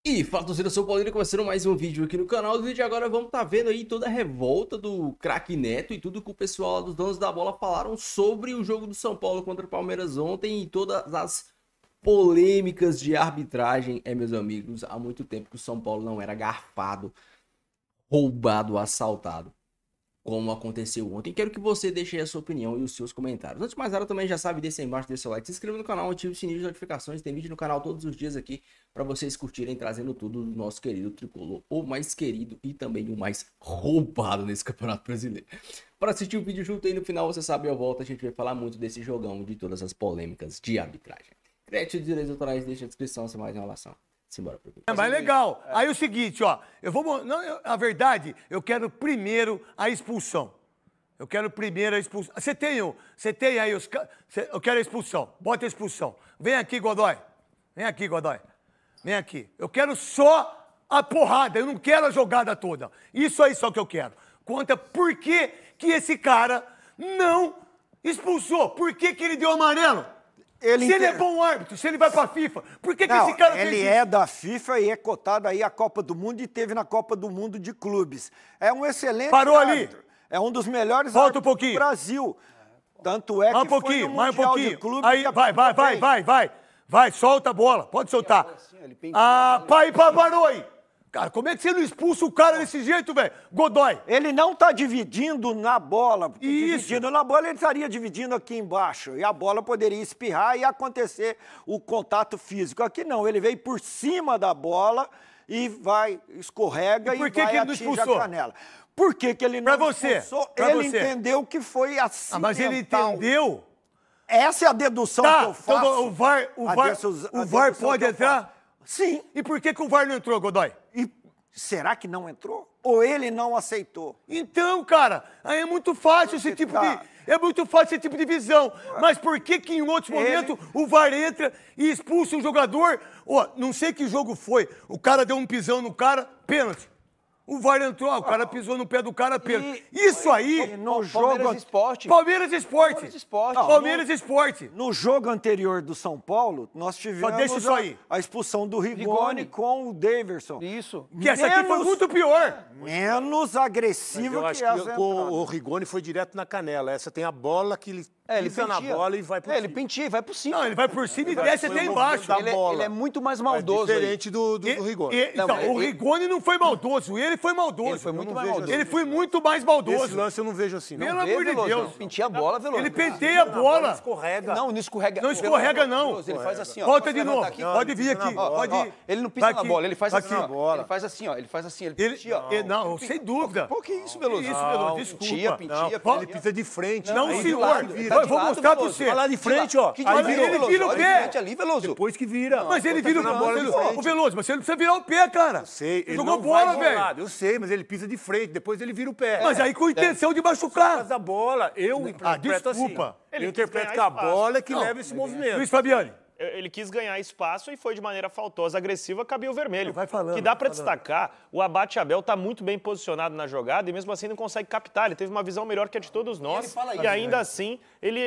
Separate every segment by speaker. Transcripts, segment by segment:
Speaker 1: E fala, torcida, eu sou o Paulinho, começando mais um vídeo aqui no canal. No vídeo de agora vamos estar vendo aí toda a revolta do craque Neto e tudo que o pessoal lá dos donos da bola falaram sobre o jogo do São Paulo contra o Palmeiras ontem e todas as polêmicas de arbitragem. Meus amigos, há muito tempo que o São Paulo não era garfado, roubado, assaltado, como aconteceu ontem. Quero que você deixe aí a sua opinião e os seus comentários. Antes de mais nada, também já sabe, deixa aí embaixo, deixa seu like, se inscreva no canal, ative o sininho de notificações. Tem vídeo no canal todos os dias aqui para vocês curtirem, trazendo tudo do nosso querido tricolor, o mais querido e também o mais roubado nesse Campeonato Brasileiro. Para assistir o vídeo junto aí no final, você sabe, eu volto, a gente vai falar muito desse jogão, de todas as polêmicas de arbitragem. Crédito de direitos autorais, deixa a descrição, sem mais enrolação. Simbora pro vídeo.
Speaker 2: Mas legal. Aí o seguinte, ó, a verdade, eu quero primeiro a expulsão. Eu quero primeiro a expulsão. Você tem aí os... Eu quero a expulsão. Bota a expulsão. Vem aqui, Godoy. Vem aqui, Godoy. Vem aqui. Eu quero só a porrada, eu não quero a jogada toda. Isso aí só que eu quero. Conta por que esse cara não expulsou. Por que ele deu amarelo? Se ele é bom árbitro, se ele vai pra FIFA, por que esse cara fez isso?
Speaker 3: Ele é da FIFA e é cotado aí a Copa do Mundo e teve na Copa do Mundo de clubes. É um excelente árbitro.
Speaker 2: Ali.
Speaker 3: É um dos melhores
Speaker 2: Volta um pouquinho.
Speaker 3: do Brasil. Tanto é que foi no
Speaker 2: mais um
Speaker 3: Mundial
Speaker 2: pouquinho.
Speaker 3: de clubes.
Speaker 2: Aí, vai, solta a bola, pode soltar. Parou aí. Cara, como é que você não expulsa o cara desse jeito, velho? Godoy.
Speaker 3: Ele não tá dividindo na bola. Porque dividindo na bola, ele estaria dividindo aqui embaixo. E a bola poderia espirrar e acontecer o contato físico. Aqui não, ele veio por cima da bola e escorrega e vai atingir a canela. Por que ele não expulsou? Ele entendeu que foi acidental.
Speaker 2: Mas ele entendeu?
Speaker 3: Essa é a dedução que eu faço.
Speaker 2: Então o VAR pode entrar?
Speaker 3: Sim.
Speaker 2: E por que o VAR não entrou, Godoy?
Speaker 3: E será que não entrou? Ou ele não aceitou?
Speaker 2: Então, cara, aí é muito fácil esse tipo de... É muito fácil esse tipo de visão. Mas por que em outros momentos o VAR entra e expulsa o jogador? Não sei que jogo foi. O cara deu um pisão no cara, pênalti. O VAR entrou, o cara pisou no pé do cara, pênalti. Isso aí...
Speaker 3: No jogo...
Speaker 2: Palmeiras Esporte.
Speaker 3: No jogo anterior do São Paulo, nós tivemos a expulsão do Rigoni com o Daverson.
Speaker 4: Isso.
Speaker 2: Que essa aqui foi muito pior.
Speaker 3: Menos agressiva que essa entrada.
Speaker 5: O Rigoni foi direto na canela. Essa tem a bola que ele pisa na bola e vai por cima.
Speaker 4: Ele pentia e vai por cima.
Speaker 2: Não, ele vai por cima e desce até embaixo.
Speaker 4: Ele é muito mais maldoso.
Speaker 5: É diferente do Rigoni.
Speaker 2: O Rigoni não foi maldoso, ele foi maldoso.
Speaker 4: Ele foi muito mais maldoso.
Speaker 2: Ele foi muito mais maldoso.
Speaker 5: Esse lance eu não vejo assim, não.
Speaker 2: Pelo amor de Deus.
Speaker 4: Pentia a bola, Veloso.
Speaker 2: Ele penteia a bola.
Speaker 5: Não escorrega.
Speaker 4: Não escorrega.
Speaker 2: Não escorrega, não.
Speaker 4: Veloso, ele faz assim, ó.
Speaker 2: Volta de novo. Pode vir aqui.
Speaker 4: Ele não pisa na bola, ele faz assim, ó.
Speaker 5: Ele
Speaker 4: faz assim, ó. Ele faz assim, ele pentia, ó.
Speaker 2: Não, sem dúvida.
Speaker 4: Pô, que isso, Veloso?
Speaker 2: Isso, Veloso, desculpa.
Speaker 4: Pentia.
Speaker 5: Ele pisa de frente.
Speaker 2: Não,
Speaker 5: aí
Speaker 2: senhor. Eu vou mostrar pra você.
Speaker 5: Vai lá de frente, ó.
Speaker 2: Ele vira o pé.
Speaker 4: Ali, Veloso.
Speaker 5: Depois que vira.
Speaker 2: Mas ele vira
Speaker 5: na bola de frente.
Speaker 2: o Veloso, mas você não precisa virar o pé, cara.
Speaker 5: Eu sei. Ele
Speaker 2: jogou
Speaker 5: não
Speaker 2: bola,
Speaker 5: vai
Speaker 2: velho.
Speaker 5: Eu sei, mas ele pisa de frente. Depois ele vira o pé.
Speaker 2: Mas aí com intenção de machucar.
Speaker 5: Mas a bola, eu interpreto
Speaker 2: desculpa.
Speaker 5: assim. Eu interpreto que a bola é que leva esse movimento.
Speaker 2: Luiz Fabiani.
Speaker 6: Ele quis ganhar espaço e foi de maneira faltosa, agressiva, cabia o vermelho.
Speaker 2: Vai falando,
Speaker 6: que dá para destacar, o Abate Abel está muito bem posicionado na jogada e mesmo assim não consegue captar. Ele teve uma visão melhor que a de todos nós e ainda assim ele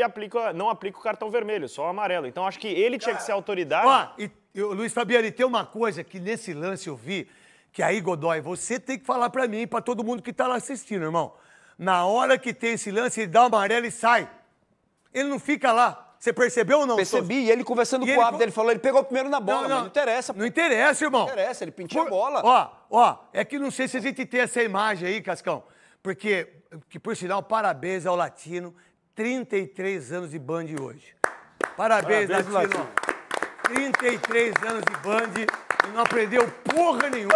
Speaker 6: não aplica o cartão vermelho, só o amarelo. Então acho que ele tinha que ser autoridade.
Speaker 2: Luiz Fabiani, tem uma coisa que nesse lance eu vi, que aí, Godoy, você tem que falar para mim e para todo mundo que está lá assistindo, irmão. Na hora que tem esse lance, ele dá o amarelo e sai. Ele não fica lá. Você percebeu ou não?
Speaker 4: Percebi, e ele conversando com o árbitro, ele falou, ele pegou primeiro na bola, mas não interessa.
Speaker 2: Não interessa, irmão.
Speaker 4: Não interessa, ele pentia a bola.
Speaker 2: É que não sei se a gente tem essa imagem aí, Cascão, porque, por sinal, parabéns ao Latino, 33 anos de Band hoje. Parabéns Latino. 33 anos de Band. Não aprendeu porra nenhuma,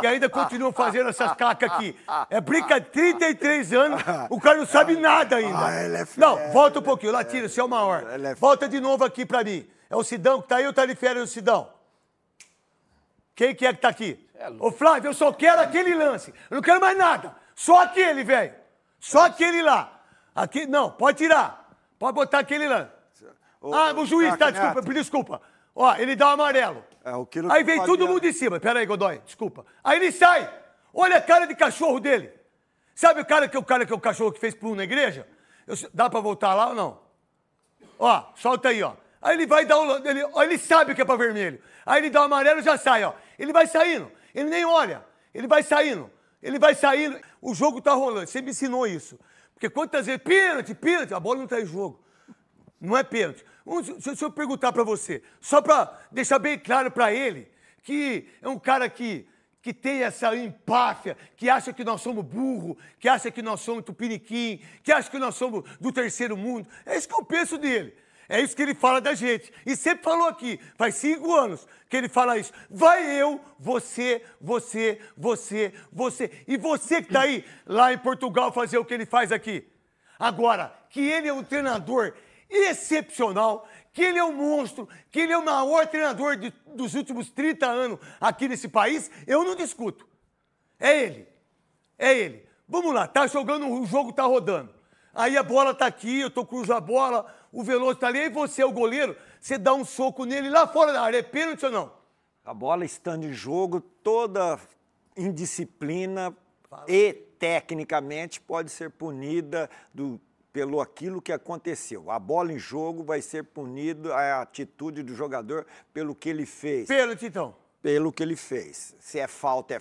Speaker 2: e ainda continua fazendo essas cacas aqui. É brinca, 33 anos, o cara não sabe nada ainda. Não, volta um pouquinho, Latino, você é o maior. Volta de novo aqui pra mim. É o Sidão que tá aí ou tá de férias o Sidão? Quem que é que tá aqui? Ô Flávio, eu só quero aquele lance, eu não quero mais nada. Só aquele, velho. Só aquele lá. Aqui, não, pode tirar. Pode botar aquele lance. O juiz, tá, desculpa. Ele dá o amarelo. Aí vem todo mundo em cima. Pera aí, Godoy, desculpa. Aí ele sai. Olha a cara de cachorro dele. Sabe o cara que é o cachorro que fez pum na igreja? Dá pra voltar lá ou não? Solta aí, ó. Aí ele vai dar ele sabe que é pra vermelho. Aí ele dá o amarelo e já sai, ó. Ele vai saindo. Ele nem olha. Ele vai saindo. Ele vai saindo. O jogo tá rolando. Você me ensinou isso. Porque quantas vezes... Pênalti. A bola não tá em jogo. Não é pênalti. Deixa eu perguntar pra você. Só pra deixar bem claro pra ele que é um cara que tem essa empáfia, que acha que nós somos burro, que acha que nós somos tupiniquim, que acha que nós somos do terceiro mundo. É isso que eu penso dele. É isso que ele fala da gente. E sempre falou aqui, faz 5 anos que ele fala isso. Vai eu, você. E você que tá aí, lá em Portugal, fazer o que ele faz aqui. Agora, que ele é um treinador excepcional, que ele é um monstro, que ele é o maior treinador dos últimos 30 anos aqui nesse país, eu não discuto. É ele. Vamos lá, tá jogando, o jogo tá rodando. Aí a bola tá aqui, eu tô cruzando a bola, o Veloso tá ali, aí você é o goleiro, você dá um soco nele lá fora da área, é pênalti ou não?
Speaker 3: A bola estando em jogo, toda indisciplina e tecnicamente pode ser punida pelo aquilo que aconteceu. A bola em jogo vai ser punida a atitude do jogador pelo que ele fez.
Speaker 2: Pênalti, então.
Speaker 3: Pelo que ele fez. Se é falta,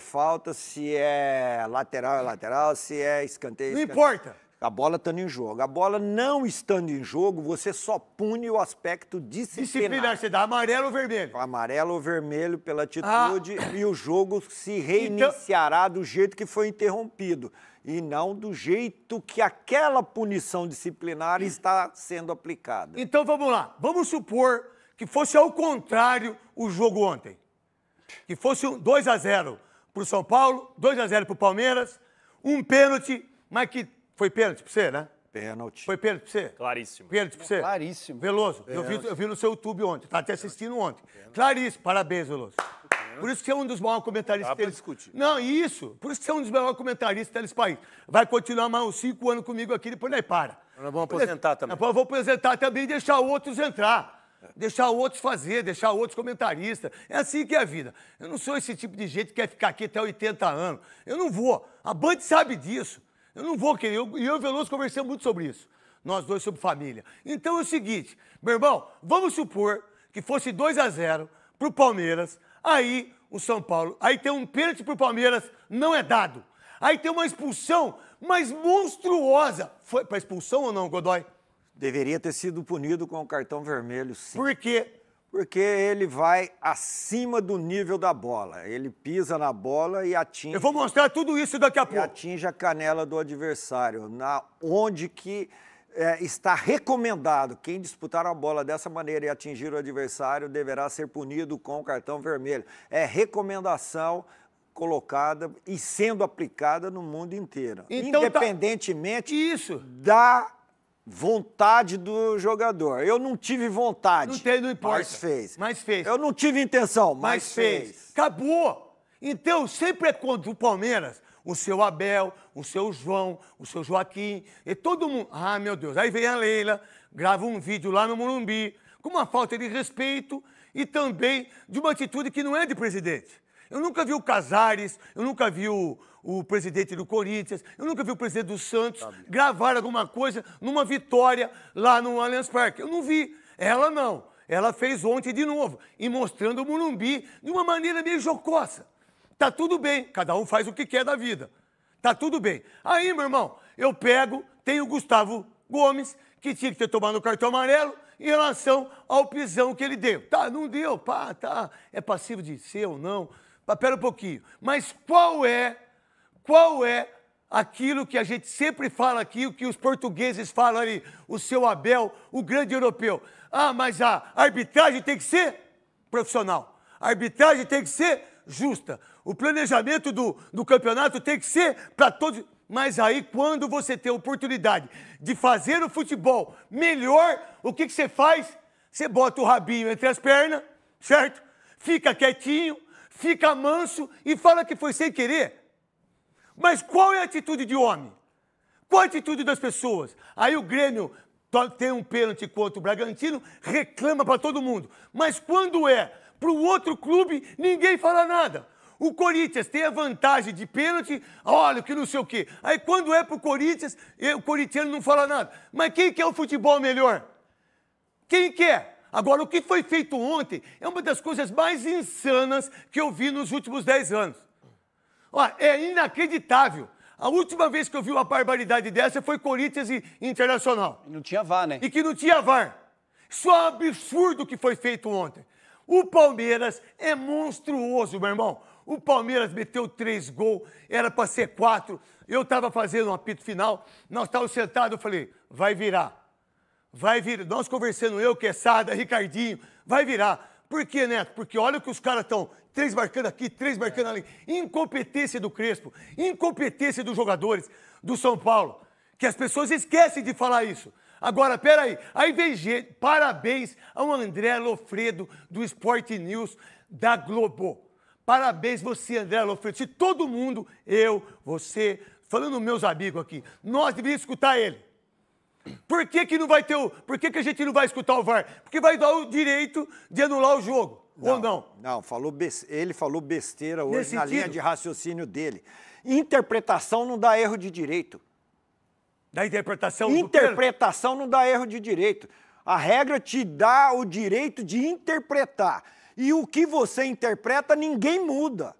Speaker 3: se é lateral, se é escanteio.
Speaker 2: Não importa.
Speaker 3: A bola estando em jogo. A bola não estando em jogo, você só pune o aspecto disciplinar.
Speaker 2: Você dá amarelo ou vermelho?
Speaker 3: Amarelo ou vermelho pela atitude e o jogo se reiniciará do jeito que foi interrompido e não do jeito que aquela punição disciplinar está sendo aplicada.
Speaker 2: Então vamos lá. Vamos supor que fosse ao contrário o jogo ontem. Que fosse 2-0 pro São Paulo, 2-0 pro Palmeiras, um pênalti, mas que... Foi pênalti pra você, né?
Speaker 3: Pênalti.
Speaker 2: Foi pênalti pra você?
Speaker 6: Claríssimo.
Speaker 2: Pênalti pra você?
Speaker 4: Claríssimo.
Speaker 2: Veloso, eu vi no seu YouTube ontem, tá até assistindo ontem. Claríssimo, parabéns, Veloso. Por isso que você é um dos maiores comentaristas
Speaker 5: Dá pra discutir.
Speaker 2: Não, isso. Por isso que você é um dos maiores comentaristas desse país. Vai continuar mais uns 5 anos comigo aqui, depois nós para.
Speaker 5: Nós vamos aposentar também.
Speaker 2: Depois eu vou aposentar também e deixar outros entrar. Deixar outros fazer, deixar outros comentaristas. É assim que é a vida. Eu não sou esse tipo de gente que quer ficar aqui até 80 anos. Eu não vou. A Band sabe disso. Eu não vou querer. Eu e o Veloso conversamos muito sobre isso. Nós dois sobre família. Então é o seguinte, meu irmão, vamos supor que fosse 2-0 pro Palmeiras, aí o São Paulo, aí tem um pênalti pro Palmeiras, não é dado. Aí tem uma expulsão, mas monstruosa. Foi pra expulsão ou não, Godoy?
Speaker 3: Deveria ter sido punido com o cartão vermelho, sim.
Speaker 2: Por quê?
Speaker 3: Porque ele vai acima do nível da bola. Ele pisa na bola e atinge...
Speaker 2: Eu vou mostrar tudo isso daqui a pouco.
Speaker 3: E atinge a canela do adversário, onde que está recomendado. Quem disputar a bola dessa maneira e atingir o adversário deverá ser punido com o cartão vermelho. É recomendação colocada e sendo aplicada no mundo inteiro.
Speaker 2: Então,
Speaker 3: independentemente
Speaker 2: isso.
Speaker 3: da vontade do jogador. Eu não tive vontade.
Speaker 2: Não importa.
Speaker 3: Mas fez.
Speaker 2: fez.
Speaker 3: Eu não tive intenção, mas fez.
Speaker 2: Acabou. Então, sempre é contra o Palmeiras. O seu Abel, o seu João, o seu Joaquim, e todo mundo. Ah, meu Deus. Aí vem a Leila, grava um vídeo lá no Morumbi, com uma falta de respeito e também de uma atitude que não é de presidente. Eu nunca vi o Casares, eu nunca vi o presidente do Corinthians, eu nunca vi o presidente do Santos gravar alguma coisa numa vitória lá no Allianz Parque. Eu não vi. Ela não. Ela fez ontem de novo, e mostrando o Morumbi de uma maneira meio jocosa. Tá tudo bem, cada um faz o que quer da vida. Tá tudo bem. Aí, meu irmão, eu pego, tem o Gustavo Gomes, que tinha que ter tomado o cartão amarelo em relação ao pisão que ele deu. Tá, não deu, pá, tá. É passivo de ser ou não. Pera um pouquinho. Mas qual é aquilo que a gente sempre fala aqui, o que os portugueses falam ali, o seu Abel, o grande europeu? Ah, mas a arbitragem tem que ser profissional. A arbitragem tem que ser justa. O planejamento do campeonato tem que ser para todos. Mas aí, quando você tem a oportunidade de fazer o futebol melhor, o que você faz? Você bota o rabinho entre as pernas, certo? Fica quietinho, fica manso e fala que foi sem querer. Mas qual é a atitude de homem? Qual a atitude das pessoas? Aí o Grêmio tem um pênalti contra o Bragantino, reclama para todo mundo. Mas quando é para o outro clube, ninguém fala nada. O Corinthians tem a vantagem de pênalti, olha, que não sei o quê. Aí quando é para o Corinthians, o corintiano não fala nada. Mas quem quer o futebol melhor? Quem quer? Agora, o que foi feito ontem é uma das coisas mais insanas que eu vi nos últimos 10 anos. Ó, é inacreditável. A última vez que eu vi uma barbaridade dessa foi Corinthians e Internacional.
Speaker 4: E não tinha VAR, né?
Speaker 2: E que não tinha VAR. Isso é um absurdo que foi feito ontem. O Palmeiras é monstruoso, meu irmão. O Palmeiras meteu 3 gols, era para ser 4. Eu estava fazendo um apito final, nós estávamos sentados, eu falei, vai virar. Vai virar. Nós conversando, eu, Quesada, Ricardinho, vai virar. Por quê, Neto? Porque olha que os caras estão 3 marcando aqui, 3 marcando ali. Incompetência do Crespo, incompetência dos jogadores do São Paulo. Que as pessoas esquecem de falar isso. Agora, peraí, aí vem gente, parabéns ao André Lofredo, do Sport News, da Globo. Parabéns você, André Lofredo. Se todo mundo, eu, você, falando meus amigos aqui, nós deveríamos escutar ele. Por que não vai ter por que a gente não vai escutar o VAR? Porque vai dar o direito de anular o jogo, ou não?
Speaker 3: Não, ele falou besteira hoje na linha de raciocínio dele. Interpretação não dá erro de direito.
Speaker 2: Da interpretação
Speaker 3: Interpretação não dá erro de direito. A regra te dá o direito de interpretar. E o que você interpreta, ninguém muda.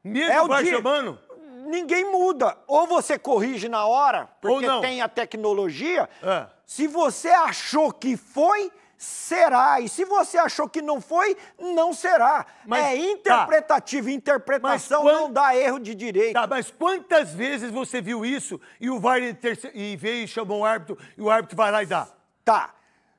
Speaker 2: Mesmo vai chamando?
Speaker 3: Ninguém muda. Ou você corrige na hora, porque tem a tecnologia. Se você achou que foi, será. E se você achou que não foi, não será. Mas, é interpretativo. Interpretação não dá erro de direito.
Speaker 2: Tá, mas quantas vezes você viu isso e o VAR veio e chamou o árbitro e o árbitro vai lá e dá?
Speaker 3: Tá.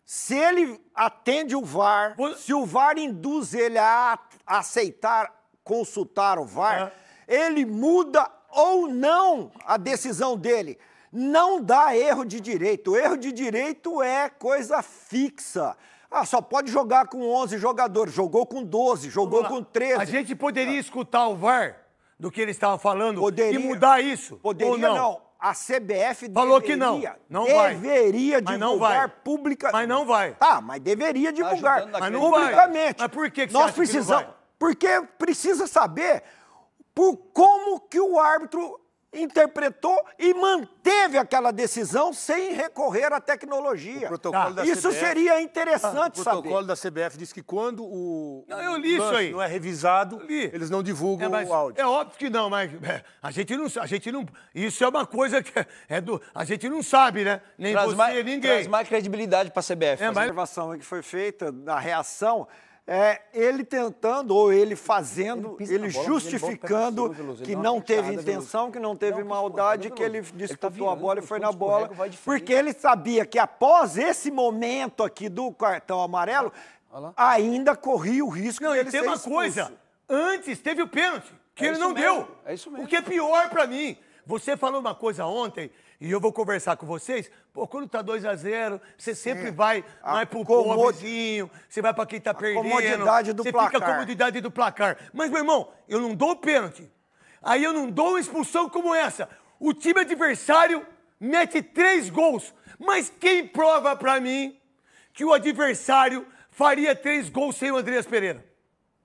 Speaker 3: Se ele atende o VAR, se o VAR induz ele a aceitar, consultar o VAR, ele muda ou não a decisão dele. Não dá erro de direito. O erro de direito é coisa fixa. Ah, só pode jogar com 11 jogadores. Jogou com 12, jogou com 13.
Speaker 2: A gente poderia escutar o VAR do que eles estavam falando e mudar isso?
Speaker 3: Poderia,
Speaker 2: ou não?
Speaker 3: A CBF
Speaker 2: falou que não. Não vai.
Speaker 3: Deveria divulgar publicamente.
Speaker 2: Mas não vai.
Speaker 3: Tá, mas deveria divulgar.
Speaker 2: Mas não
Speaker 3: publicamente.
Speaker 2: Vai. Mas por que
Speaker 3: nós precisamos? Porque precisa saber por como que o árbitro interpretou e manteve aquela decisão sem recorrer à tecnologia. Isso seria interessante saber.
Speaker 5: O protocolo da CBF diz que quando o
Speaker 2: eu li isso aí.
Speaker 5: não é revisado, eles não divulgam o áudio.
Speaker 2: É óbvio que não, mas a gente não... Isso é uma coisa que a gente não sabe, né? Nem você, ninguém.
Speaker 4: Traz mais credibilidade para a CBF.
Speaker 3: A observação que foi feita, na reação... ele tentando, ou ele fazendo, ele justificando que não teve intenção, que não teve maldade, que ele disputou a bola e foi na bola, porque ele sabia que após esse momento aqui do cartão amarelo, ainda corria o risco de ele ser expulso.
Speaker 2: Tem uma coisa, antes teve o pênalti, que ele não deu.
Speaker 4: É isso mesmo.
Speaker 2: O que é pior pra mim, você falou uma coisa ontem, e eu vou conversar com vocês, quando tá 2-0, você sempre vai pro pobrezinho, você vai pra quem tá perdendo.
Speaker 3: Comodidade do placar.
Speaker 2: Você fica a comodidade do placar. Mas, meu irmão, eu não dou pênalti. Aí eu não dou uma expulsão como essa. O time adversário mete 3 gols. Mas quem prova pra mim que o adversário faria 3 gols sem o Andreas Pereira?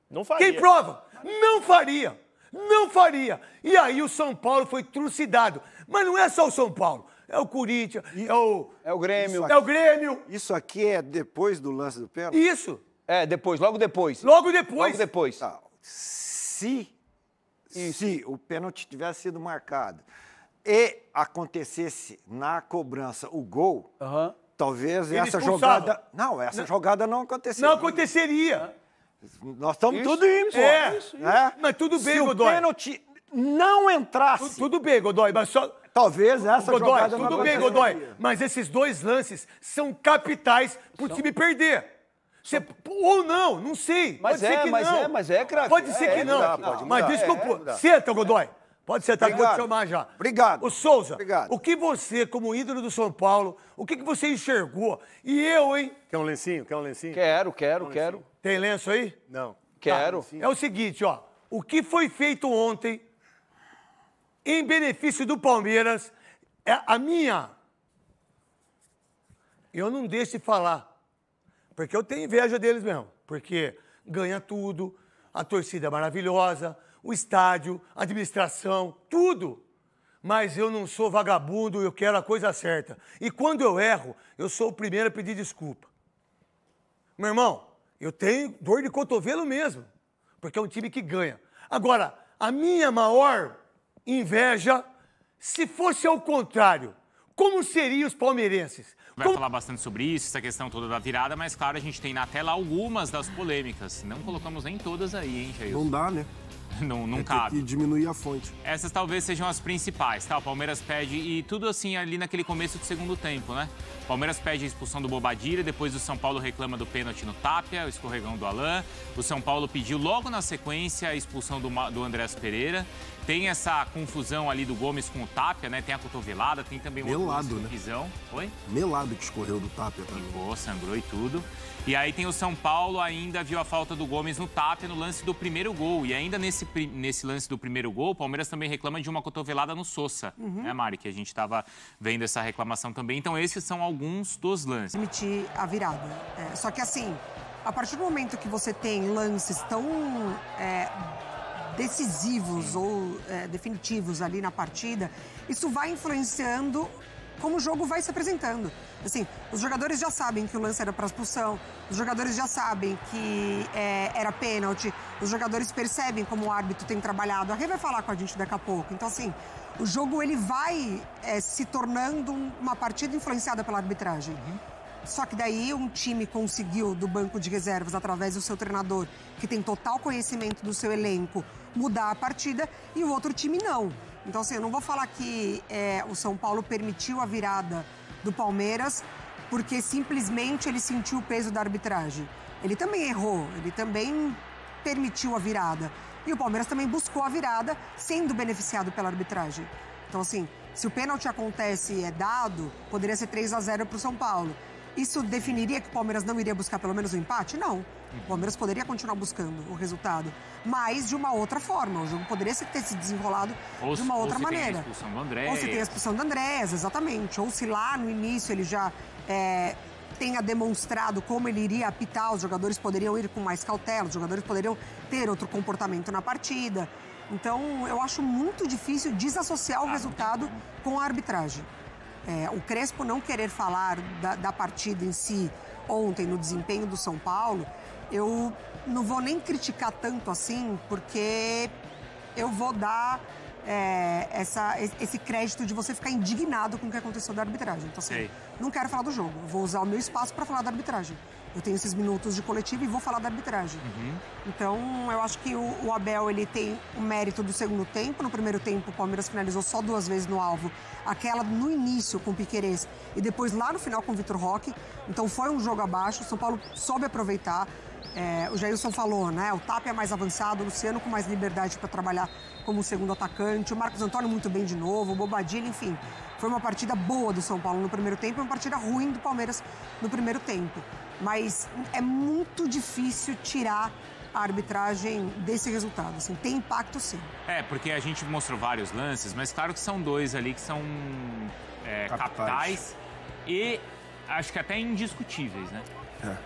Speaker 6: Não faria.
Speaker 2: Quem prova? Não faria. Não faria. E aí o São Paulo foi trucidado. Mas não é só o São Paulo. É o Corinthians,
Speaker 4: é o Grêmio.
Speaker 2: É o Grêmio.
Speaker 3: Isso aqui é depois do lance do pênalti?
Speaker 2: Isso.
Speaker 4: Depois, logo depois.
Speaker 2: Logo depois.
Speaker 4: Logo depois.
Speaker 3: Tá. Se o pênalti tivesse sido marcado e acontecesse na cobrança o gol, talvez essa jogada... Não, essa jogada não aconteceria.
Speaker 2: Não aconteceria.
Speaker 3: Nós estamos tudo em pó.
Speaker 2: Mas tudo bem, Godoy.
Speaker 3: Se o pênalti não entrasse...
Speaker 2: Tudo bem, Godoy, mas só...
Speaker 3: Talvez essa jogada não
Speaker 2: tudo bem, Godoy, mas esses 2 lances são capitais pro time perder. Ou não sei.
Speaker 4: Mas craque.
Speaker 2: Pode ser que não. Mas desculpa. Senta, Godoy. Pode sentar, que eu vou te chamar já.
Speaker 3: Obrigado.
Speaker 2: Ô, Souza,
Speaker 3: obrigado.
Speaker 2: O que você, como ídolo do São Paulo, o que você enxergou? E eu, hein?
Speaker 5: Quer um lencinho?
Speaker 4: Quero.
Speaker 2: Tem lenço aí?
Speaker 5: Não.
Speaker 4: Quero.
Speaker 2: É o seguinte, ó. O que foi feito ontem, em benefício do Palmeiras, eu não deixo de falar, porque eu tenho inveja deles mesmo, porque ganha tudo, a torcida é maravilhosa, o estádio, a administração, tudo. Mas eu não sou vagabundo, eu quero a coisa certa. E quando eu erro, eu sou o primeiro a pedir desculpa. Meu irmão, eu tenho dor de cotovelo mesmo, porque é um time que ganha. Agora, a minha maior inveja, se fosse ao contrário, como seriam os palmeirenses?
Speaker 7: Vai falar bastante sobre isso, essa questão toda da virada, mas claro, a gente tem na tela algumas das polêmicas. Não colocamos nem todas aí, hein, Jailson?
Speaker 8: Não dá, né?
Speaker 7: Não cabe.
Speaker 8: Tem que diminuir a fonte.
Speaker 7: Essas talvez sejam as principais, tá? O Palmeiras pede, e tudo assim ali naquele começo do segundo tempo, né? O Palmeiras pede a expulsão do Bobadilla, depois o São Paulo reclama do pênalti no Tapia, o escorregão do Alain. O São Paulo pediu logo na sequência a expulsão do Andrés Pereira. Tem essa confusão ali do Gomes com o Tapia, né? Tem a cotovelada, tem também uma confusão. Né? Oi?
Speaker 8: Oi? Que escorreu do Tapia também.
Speaker 7: Ficou, sangrou e tudo. E aí tem o São Paulo, ainda viu a falta do Gomes no Tapia no lance do primeiro gol. E ainda nesse lance do primeiro gol, o Palmeiras também reclama de uma cotovelada no Sousa, né, Mari? Que a gente estava vendo essa reclamação também. Então esses são alguns dos lances.
Speaker 9: Permitir a virada. Só que assim, a partir do momento que você tem lances tão decisivos ou definitivos ali na partida, isso vai influenciando como o jogo vai se apresentando. Assim, os jogadores já sabem que o lance era para expulsão, os jogadores já sabem que era pênalti, os jogadores percebem como o árbitro tem trabalhado. A Rê vai falar com a gente daqui a pouco. Então, assim, o jogo ele vai se tornando uma partida influenciada pela arbitragem. Só que daí um time conseguiu, do banco de reservas, através do seu treinador, que tem total conhecimento do seu elenco, mudar a partida, e o outro time não. Então, assim, eu não vou falar que o São Paulo permitiu a virada do Palmeiras porque simplesmente ele sentiu o peso da arbitragem. Ele também errou, ele também permitiu a virada. E o Palmeiras também buscou a virada, sendo beneficiado pela arbitragem. Então, assim, se o pênalti acontece e é dado, poderia ser 3-0 para o São Paulo. Isso definiria que o Palmeiras não iria buscar pelo menos o empate? Não. O Palmeiras poderia continuar buscando o resultado, mas de uma outra forma. O jogo poderia ter se desenrolado de uma outra maneira.
Speaker 7: Ou se tem a expulsão do Andrés.
Speaker 9: Ou se tem a expulsão do Andrés, exatamente. Ou se lá no início ele já tenha demonstrado como ele iria apitar, os jogadores poderiam ir com mais cautela, os jogadores poderiam ter outro comportamento na partida. Então, eu acho muito difícil desassociar o resultado com a arbitragem. O Crespo não querer falar da partida em si ontem, no desempenho do São Paulo, eu não vou nem criticar tanto assim, porque eu vou dar esse crédito de você ficar indignado com o que aconteceu da arbitragem. Então, assim, não quero falar do jogo, vou usar o meu espaço para falar da arbitragem. Eu tenho esses minutos de coletivo e vou falar da arbitragem. Então, eu acho que o Abel, ele tem o mérito do segundo tempo. No primeiro tempo, o Palmeiras finalizou só 2 vezes no alvo. Aquela no início com o Piquerez e depois lá no final com o Vitor Roque. Então, foi um jogo abaixo. O São Paulo soube aproveitar. O Jailson falou, né? O Tapia é mais avançado, o Luciano com mais liberdade para trabalhar como segundo atacante. O Marcos Antônio muito bem de novo, o Bobadilla, enfim. Foi uma partida boa do São Paulo no primeiro tempo e uma partida ruim do Palmeiras no primeiro tempo. Mas é muito difícil tirar a arbitragem desse resultado. Assim, tem impacto, sim.
Speaker 7: Porque a gente mostrou vários lances, mas claro que são 2 ali que são capitais e acho que até indiscutíveis, né?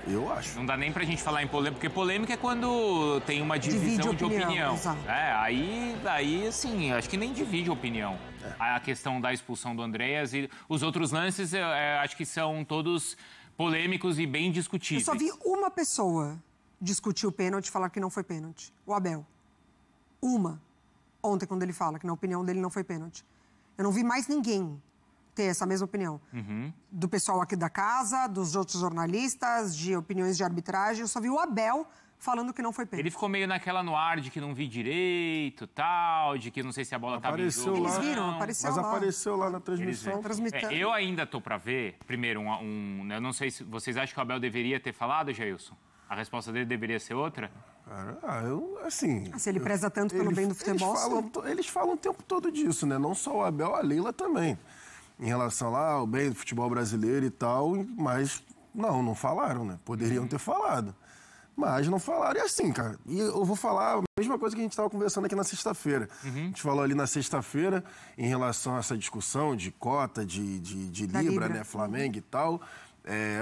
Speaker 8: Eu acho.
Speaker 7: Não dá nem pra gente falar em polêmica, porque polêmica é quando tem uma divisão de opinião. Aí, assim, acho que nem divide a opinião. A questão da expulsão do Andrés e os outros lances, acho que são todos polêmicos e bem discutíveis.
Speaker 9: Eu só vi uma pessoa discutir o pênalti e falar que não foi pênalti. O Abel. Uma. Ontem, quando ele fala que na opinião dele não foi pênalti. Eu não vi mais ninguém ter essa mesma opinião. Do pessoal aqui da casa, dos outros jornalistas, de opiniões de arbitragem. Eu só vi o Abel falando que não foi pênalti.
Speaker 7: Ele ficou meio naquela no ar de que não vi direito, tal, de que não sei se a bola estava em jogo.
Speaker 9: Eles viram, apareceu lá.
Speaker 8: Mas apareceu lá na transmissão.
Speaker 7: Eu ainda tô para ver, primeiro, eu não sei se vocês acham que o Abel deveria ter falado, Jailson? A resposta dele deveria ser outra?
Speaker 9: Se ele preza tanto pelo bem do futebol...
Speaker 8: Eles falam o tempo todo disso, né? Não só o Abel, a Leila também. Em relação lá ao bem do futebol brasileiro e tal, mas não falaram, né? Poderiam ter falado. Mas não falaram. E assim, cara, e eu vou falar a mesma coisa que a gente estava conversando aqui na sexta-feira. A gente falou ali na sexta-feira em relação a essa discussão de cota, de Libra, né? Flamengo e tal.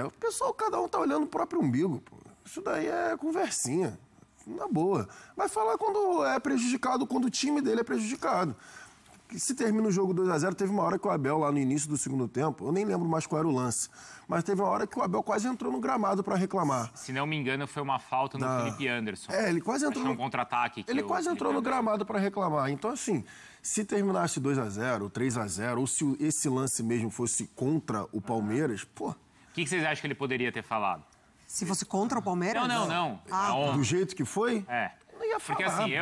Speaker 8: O pessoal, cada um tá olhando o próprio umbigo, pô. Isso daí é conversinha, na boa. Vai falar quando é prejudicado, quando o time dele é prejudicado. se termina o jogo 2-0, teve uma hora que o Abel, lá no início do segundo tempo, eu nem lembro mais qual era o lance, mas teve uma hora que o Abel quase entrou no gramado para reclamar.
Speaker 7: Se não me engano, foi uma falta no Felipe Anderson.
Speaker 8: Ele quase entrou
Speaker 7: no contra-ataque.
Speaker 8: Ele quase entrou no gramado para reclamar. Então, assim, se terminasse 2-0, 3-0, ou se esse lance mesmo fosse contra o Palmeiras, pô...
Speaker 7: O que vocês acham que ele poderia ter falado?
Speaker 9: Se fosse contra o Palmeiras?
Speaker 7: Não.
Speaker 8: Do jeito que foi?
Speaker 7: Não ia falar. Porque assim,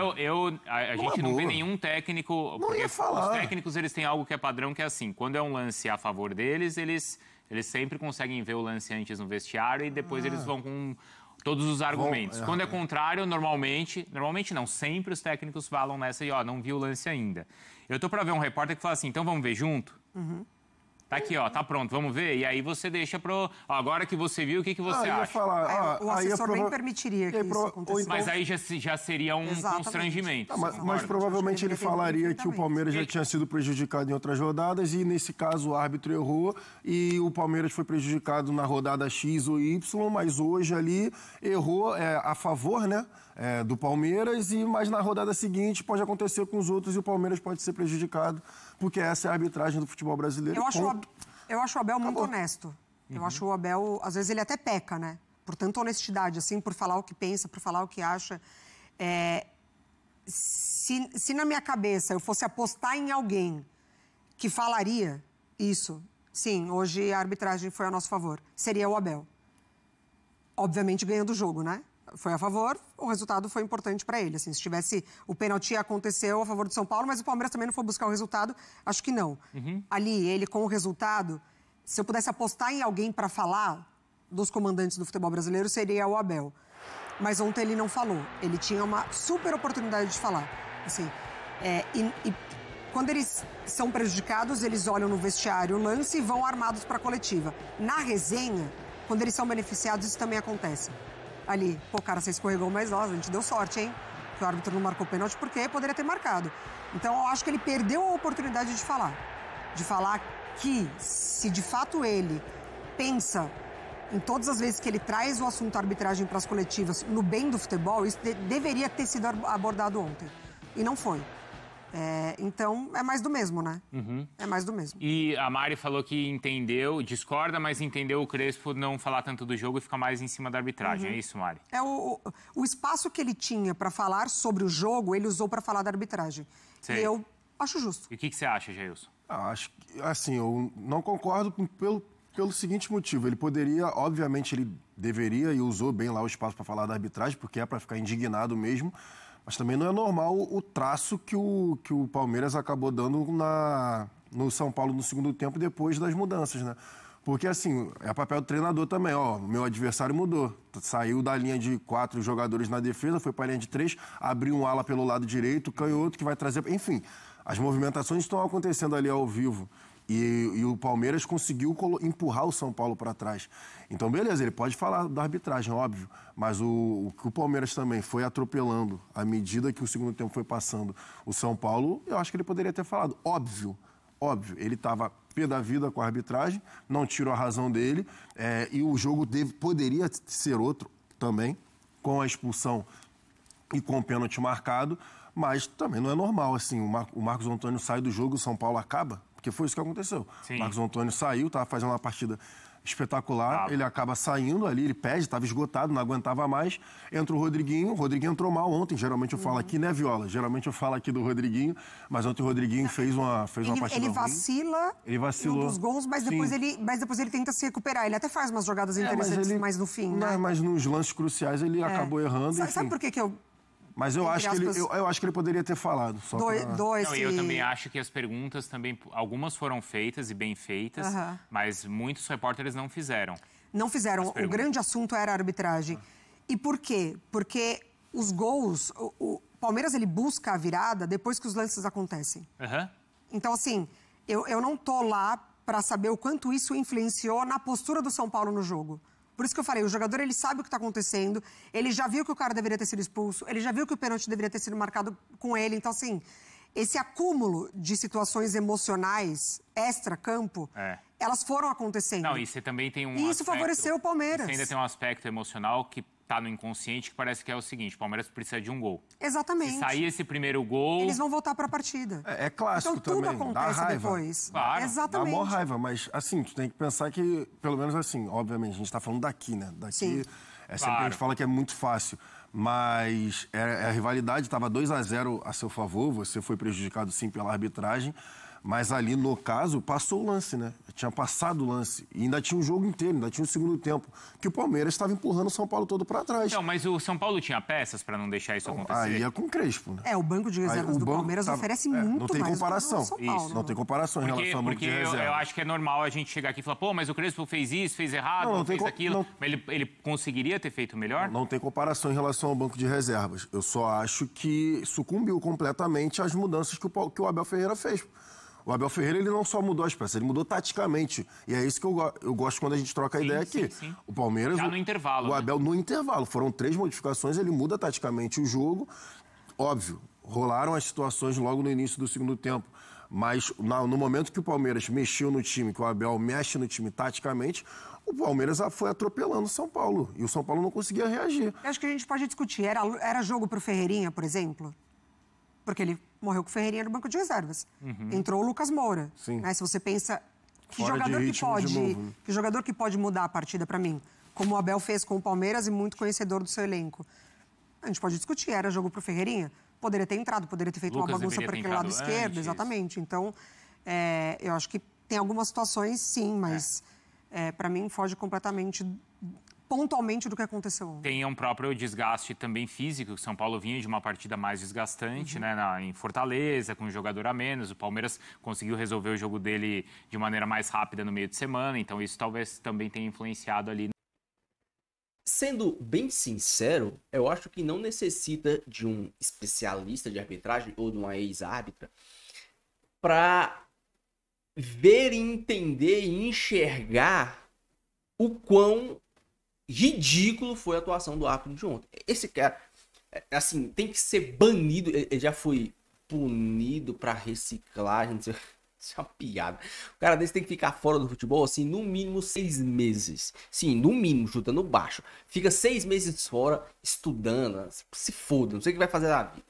Speaker 7: a gente não vê nenhum técnico...
Speaker 8: Não ia falar.
Speaker 7: Os técnicos, eles têm algo que é padrão, que é assim, quando é um lance a favor deles, eles sempre conseguem ver o lance antes no vestiário e depois eles vão com todos os argumentos. Quando é contrário, normalmente não, sempre os técnicos falam nessa e, não vi o lance ainda. Eu tô pra ver um repórter que fala assim, então vamos ver junto? Tá aqui, tá pronto, vamos ver? E aí você deixa pro... agora que você viu, o que você acha?
Speaker 8: Falar,
Speaker 9: o assessor nem permitiria que isso acontecesse.
Speaker 7: Mas aí já seria um constrangimento.
Speaker 8: Mas provavelmente ele falaria que o Palmeiras já tinha sido prejudicado em outras rodadas e, nesse caso, o árbitro errou e o Palmeiras foi prejudicado na rodada X ou Y, mas hoje ali errou a favor, né? Do Palmeiras, mas na rodada seguinte pode acontecer com os outros e o Palmeiras pode ser prejudicado, porque essa é a arbitragem do futebol brasileiro.
Speaker 9: Eu acho o Abel muito honesto. Eu acho o Abel, às vezes ele até peca, né? Por tanta honestidade, assim, por falar o que pensa, por falar o que acha. Se na minha cabeça eu fosse apostar em alguém que falaria isso, sim, hoje a arbitragem foi a nosso favor, seria o Abel. Obviamente ganhando o jogo, né? Foi a favor, o resultado foi importante para ele. Assim, se tivesse o pênalti aconteceu a favor do São Paulo, mas o Palmeiras também não foi buscar o resultado, acho que não. Ali, ele com o resultado, se eu pudesse apostar em alguém para falar dos comandantes do futebol brasileiro, seria o Abel. Mas ontem ele não falou. Ele tinha uma super oportunidade de falar. Assim, e quando eles são prejudicados, eles olham no vestiário o lance e vão armados para a coletiva. Na resenha, quando eles são beneficiados, isso também acontece. Ali, cara, você escorregou, mas a gente deu sorte, hein? Que o árbitro não marcou pênalti porque poderia ter marcado. Então, eu acho que ele perdeu a oportunidade de falar. De falar que, se de fato ele pensa em todas as vezes que ele traz o assunto arbitragem para as coletivas no bem do futebol, isso deveria ter sido abordado ontem. E não foi. Então, é mais do mesmo, né? É mais do mesmo.
Speaker 7: E a Mari falou que entendeu, discorda, mas entendeu o Crespo não falar tanto do jogo e ficar mais em cima da arbitragem. É isso, Mari?
Speaker 9: O espaço que ele tinha para falar sobre o jogo, ele usou para falar da arbitragem.
Speaker 7: Sei.
Speaker 9: E eu acho justo.
Speaker 7: E o que você acha, Jailson?
Speaker 8: Acho que, assim, eu não concordo pelo seguinte motivo. Ele poderia, obviamente, ele deveria e usou bem lá o espaço para falar da arbitragem, porque é para ficar indignado mesmo. Mas também não é normal o traço que o Palmeiras acabou dando no São Paulo no segundo tempo, depois das mudanças, né? Porque, assim, é papel do treinador também. Meu adversário mudou. Saiu da linha de 4 jogadores na defesa, foi para a linha de 3, abriu um ala pelo lado direito, canhoto, que vai trazer... Enfim, as movimentações estão acontecendo ali ao vivo. E o Palmeiras conseguiu empurrar o São Paulo para trás. Então, beleza, ele pode falar da arbitragem, óbvio, mas o que o Palmeiras também foi atropelando à medida que o segundo tempo foi passando o São Paulo, eu acho que ele poderia ter falado. Óbvio, ele estava pé da vida com a arbitragem, não tirou a razão dele, e o jogo poderia ser outro também, com a expulsão e com o pênalti marcado, mas também não é normal, assim, o Marcos Antônio sai do jogo, o São Paulo acaba. Porque foi isso que aconteceu. Sim. Marcos Antônio saiu, estava fazendo uma partida espetacular, ele acaba saindo ali, ele pede, estava esgotado, não aguentava mais, entra o Rodriguinho entrou mal ontem, geralmente eu falo aqui, né, Viola? Geralmente eu falo aqui do Rodriguinho, mas ontem o Rodriguinho fez uma partida
Speaker 9: ele vacila
Speaker 8: ele vacilou.
Speaker 9: Em um dos gols, mas depois ele tenta se recuperar, ele até faz umas jogadas interessantes mais no fim, né?
Speaker 8: Mas nos lances cruciais ele acabou errando.
Speaker 9: Sabe por que eu...
Speaker 8: Mas eu acho que ele poderia ter falado. Só
Speaker 7: eu também acho que as perguntas também, algumas foram feitas e bem feitas, mas muitos repórteres não fizeram.
Speaker 9: Não fizeram. O grande assunto era a arbitragem. E por quê? Porque os gols, o Palmeiras ele busca a virada depois que os lances acontecem. Então, assim, eu não tô lá para saber o quanto isso influenciou na postura do São Paulo no jogo. Por isso que eu falei, o jogador ele sabe o que está acontecendo, ele já viu que o cara deveria ter sido expulso, ele já viu que o pênalti deveria ter sido marcado com ele. Então, assim, esse acúmulo de situações emocionais extra-campo, elas foram acontecendo.
Speaker 7: Não, e você também tem um
Speaker 9: E isso favoreceu o Palmeiras.
Speaker 7: Você ainda tem um aspecto emocional que tá no inconsciente, que parece que é o seguinte, o Palmeiras precisa de um gol.
Speaker 9: Exatamente.
Speaker 7: Se sair esse primeiro gol...
Speaker 9: Eles vão voltar para a partida.
Speaker 8: É clássico
Speaker 9: então,
Speaker 8: também.
Speaker 9: Tudo acontece
Speaker 8: dá raiva.
Speaker 9: depois.
Speaker 7: Claro.
Speaker 9: Exatamente.
Speaker 8: Dá maior raiva, mas assim, tu tem que pensar que, pelo menos assim, obviamente, a gente tá falando daqui, né? Daqui
Speaker 9: Sim.
Speaker 8: sempre a gente fala que é muito fácil. Mas a rivalidade estava 2-0 a seu favor, você foi prejudicado sim pela arbitragem. Mas ali, no caso, passou o lance, né? Tinha passado o lance. E ainda tinha um jogo inteiro, ainda tinha um segundo tempo. Que o Palmeiras estava empurrando o São Paulo todo para trás.
Speaker 7: Não, mas o São Paulo tinha peças para não deixar isso acontecer?
Speaker 8: Aí é com o Crespo, né?
Speaker 9: O banco de reservas do Palmeiras oferece muito
Speaker 8: não tem
Speaker 9: mais
Speaker 8: comparação.
Speaker 9: do que o São Paulo.
Speaker 8: Não tem comparação em relação ao banco de reservas.
Speaker 7: Eu acho que é normal a gente chegar aqui e falar, pô, mas o Crespo fez isso, fez errado, não fez aquilo. Mas ele conseguiria ter feito melhor?
Speaker 8: Não tem comparação em relação ao banco de reservas. Eu só acho que sucumbiu completamente às mudanças que o Abel Ferreira fez. O Abel Ferreira, ele não só mudou as peças, ele mudou taticamente. E é isso que eu gosto quando a gente troca a ideia aqui.
Speaker 7: Sim.
Speaker 8: O Palmeiras...
Speaker 7: Já no intervalo.
Speaker 8: O Abel no intervalo. Foram 3 modificações, ele muda taticamente o jogo. Óbvio, rolaram as situações logo no início do segundo tempo. Mas no momento que o Palmeiras mexeu no time, que o Abel mexe no time taticamente, o Palmeiras foi atropelando o São Paulo. E o São Paulo não conseguia reagir.
Speaker 9: Eu acho que a gente pode discutir. Era jogo pro Ferreirinha, por exemplo? Porque ele morreu com o Ferreirinha no banco de reservas. Entrou o Lucas Moura.
Speaker 8: Sim.
Speaker 9: Né? Se você pensa que jogador que pode mudar a partida para mim, como o Abel fez com o Palmeiras e muito conhecedor do seu elenco. A gente pode discutir, era jogo pro Ferreirinha? Poderia ter entrado, poderia ter feito uma bagunça por aquele lado esquerdo, exatamente. Então, eu acho que tem algumas situações, sim, mas para mim foge completamente... pontualmente do que aconteceu ontem.
Speaker 7: Tem um próprio desgaste também físico, o São Paulo vinha de uma partida mais desgastante, né, em Fortaleza, com um jogador a menos, o Palmeiras conseguiu resolver o jogo dele de maneira mais rápida no meio de semana, então isso talvez também tenha influenciado ali.
Speaker 1: Sendo bem sincero, eu acho que não necessita de um especialista de arbitragem ou de uma ex-árbitra para ver, entender e enxergar o quão ridículo foi a atuação do árbitro de ontem. Esse cara, assim, tem que ser banido. Ele já foi punido pra reciclagem. Isso é uma piada. O cara desse tem que ficar fora do futebol, assim, no mínimo 6 meses. Sim, no mínimo, chutando baixo. Fica 6 meses fora, estudando. Se foda, não sei o que vai fazer na vida.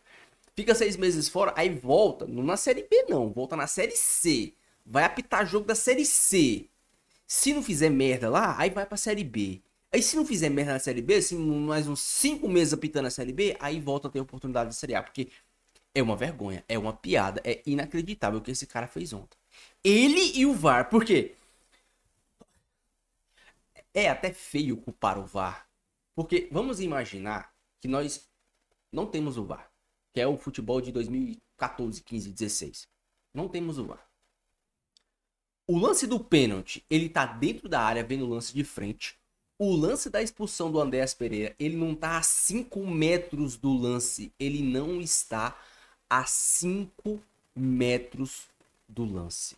Speaker 1: Fica 6 meses fora, aí volta. Não na Série B, não. Volta na Série C. Vai apitar jogo da Série C. Se não fizer merda lá, aí vai pra Série B. Aí se não fizer merda na Série B, assim, mais uns 5 meses apitando a Série B, aí volta a ter oportunidade de Série A. Porque é uma vergonha, é uma piada, é inacreditável o que esse cara fez ontem. Ele e o VAR, por quê? É até feio culpar o VAR. Porque vamos imaginar que nós não temos o VAR. Que é o futebol de 2014, 15, 16. Não temos o VAR. O lance do pênalti, ele tá dentro da área, vendo o lance de frente. O lance da expulsão do Andréas Pereira, ele não tá a 5 metros do lance. Ele não está a 5 metros do lance.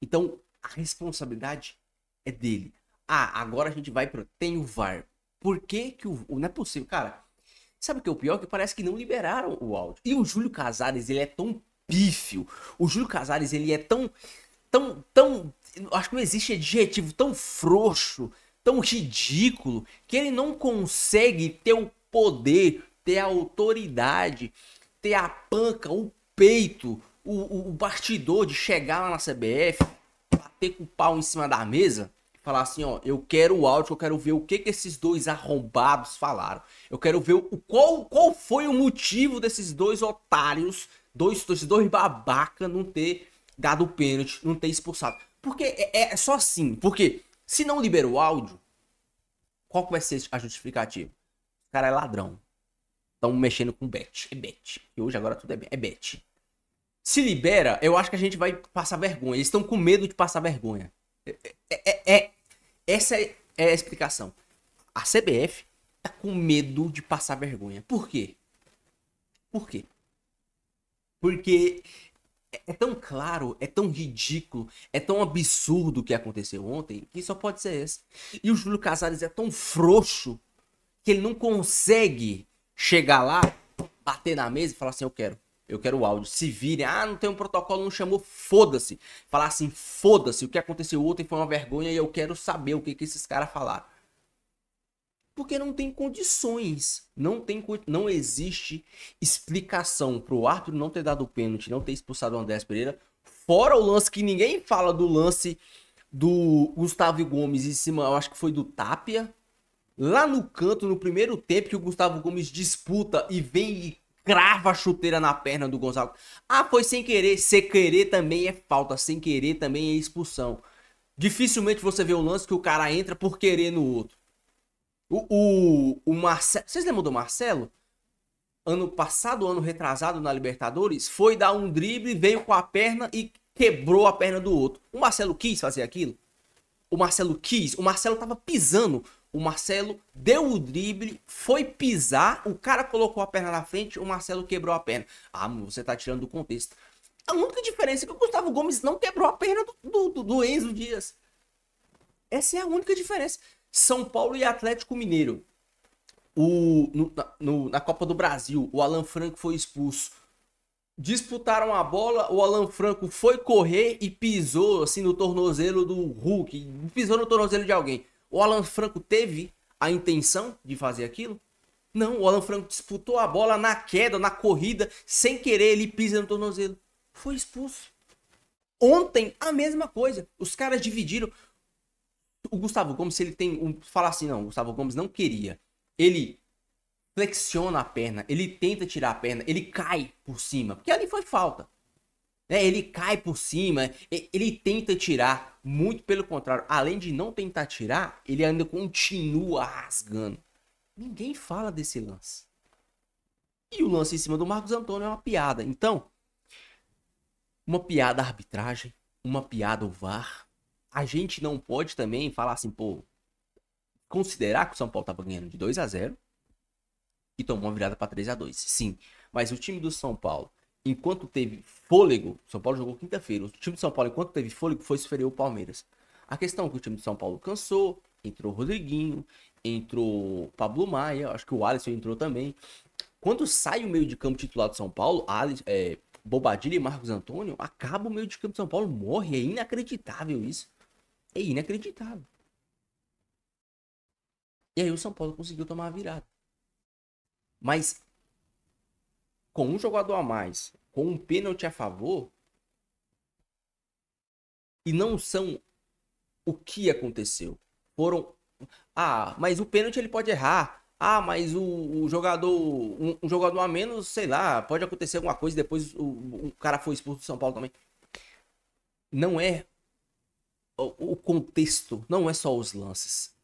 Speaker 1: Então, a responsabilidade é dele. Agora a gente vai pro... Tem o VAR. Por que que não é possível? Cara, sabe o que é o pior? Que parece que não liberaram o áudio. E o Júlio Casares, ele é tão pífio. O Júlio Casares, ele é tão... acho que não existe adjetivo tão frouxo, tão ridículo, que ele não consegue ter o poder, ter a autoridade, ter a panca, o peito, o bastidor de chegar lá na CBF, bater com o pau em cima da mesa e falar assim, ó, eu quero o áudio, eu quero ver o que esses dois arrombados falaram. Eu quero ver qual foi o motivo desses dois otários, esses dois babaca não ter dado o pênalti, não ter expulsado. Porque é só assim. Porque se não libera o áudio, qual que vai ser a justificativa? O cara é ladrão. Estão mexendo com bet. É bet. E hoje agora tudo é bet. Se libera, eu acho que a gente vai passar vergonha. Eles estão com medo de passar vergonha. Essa é a explicação. A CBF tá com medo de passar vergonha. Por quê? Por quê? Porque... é tão claro, é tão ridículo, é tão absurdo o que aconteceu ontem, que só pode ser esse. E o Júlio Casares é tão frouxo que ele não consegue chegar lá, bater na mesa e falar assim, eu quero. Eu quero o áudio. Se virem, não tem um protocolo, não chamou, foda-se. Falar assim, foda-se, o que aconteceu ontem foi uma vergonha e eu quero saber o que esses caras falaram. Porque não tem condições. Não existe explicação pro árbitro não ter dado o pênalti, não ter expulsado o Andrés Pereira. Fora o lance que ninguém fala do lance do Gustavo Gomes em cima, eu acho que foi do Tapia. Lá no canto, no primeiro tempo, que o Gustavo Gomes disputa e vem e crava a chuteira na perna do Gonçalo. Foi sem querer. Sem querer também é falta. Sem querer também é expulsão. Dificilmente você vê um lance que o cara entra por querer no outro. O Marcelo... Vocês lembram do Marcelo? Ano passado, ano retrasado na Libertadores, foi dar um drible, veio com a perna e quebrou a perna do outro. O Marcelo quis fazer aquilo? O Marcelo tava pisando. O Marcelo deu o drible, foi pisar, o cara colocou a perna na frente, o Marcelo quebrou a perna. Você tá tirando do contexto. A única diferença é que o Gustavo Gomes não quebrou a perna do Enzo Dias. Essa é a única diferença. São Paulo e Atlético Mineiro. Na Copa do Brasil, o Alan Franco foi expulso. Disputaram a bola, o Alan Franco foi correr e pisou assim no tornozelo do Hulk. Pisou no tornozelo de alguém. O Alan Franco teve a intenção de fazer aquilo? Não, o Alan Franco disputou a bola na queda, na corrida, sem querer ele pisa no tornozelo. Foi expulso. Ontem, a mesma coisa. Os caras dividiram. O Gustavo Gomes, se ele tem fala assim, não, o Gustavo Gomes não queria. Ele flexiona a perna, ele tenta tirar a perna, ele cai por cima, porque ali foi falta. Ele cai por cima, ele tenta tirar, muito pelo contrário. Além de não tentar tirar, ele ainda continua rasgando. Ninguém fala desse lance. E o lance em cima do Marcos Antônio é uma piada. Então, uma piada a arbitragem, uma piada o VAR. A gente não pode também falar assim, considerar que o São Paulo estava ganhando de 2-0 e tomou uma virada para 3-2. Sim, mas o time do São Paulo, enquanto teve fôlego, São Paulo jogou quinta-feira, o time do São Paulo, enquanto teve fôlego, foi superior ao Palmeiras. A questão é que o time do São Paulo cansou, entrou o Rodriguinho, entrou Pablo Maia, acho que o Alisson entrou também. Quando sai o meio de campo titular do São Paulo, Bobadilla e Marcos Antônio, acaba o meio de campo do São Paulo, morre. É inacreditável isso. É inacreditável. E aí o São Paulo conseguiu tomar a virada. Mas com um jogador a mais, com um pênalti a favor, e não são o que aconteceu. Foram... mas o pênalti ele pode errar. Mas o jogador... Um jogador a menos, sei lá, pode acontecer alguma coisa, depois o cara foi expulso do São Paulo também. Não é o contexto, não é só os lances.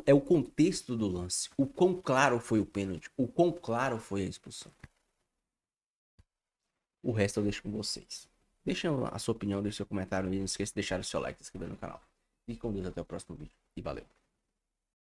Speaker 1: É o contexto do lance. O quão claro foi o pênalti. O quão claro foi a expulsão. O resto eu deixo com vocês. Deixa a sua opinião, deixa seu comentário e não esqueça de deixar o seu like e se inscrever no canal. Fique com Deus, até o próximo vídeo. E valeu.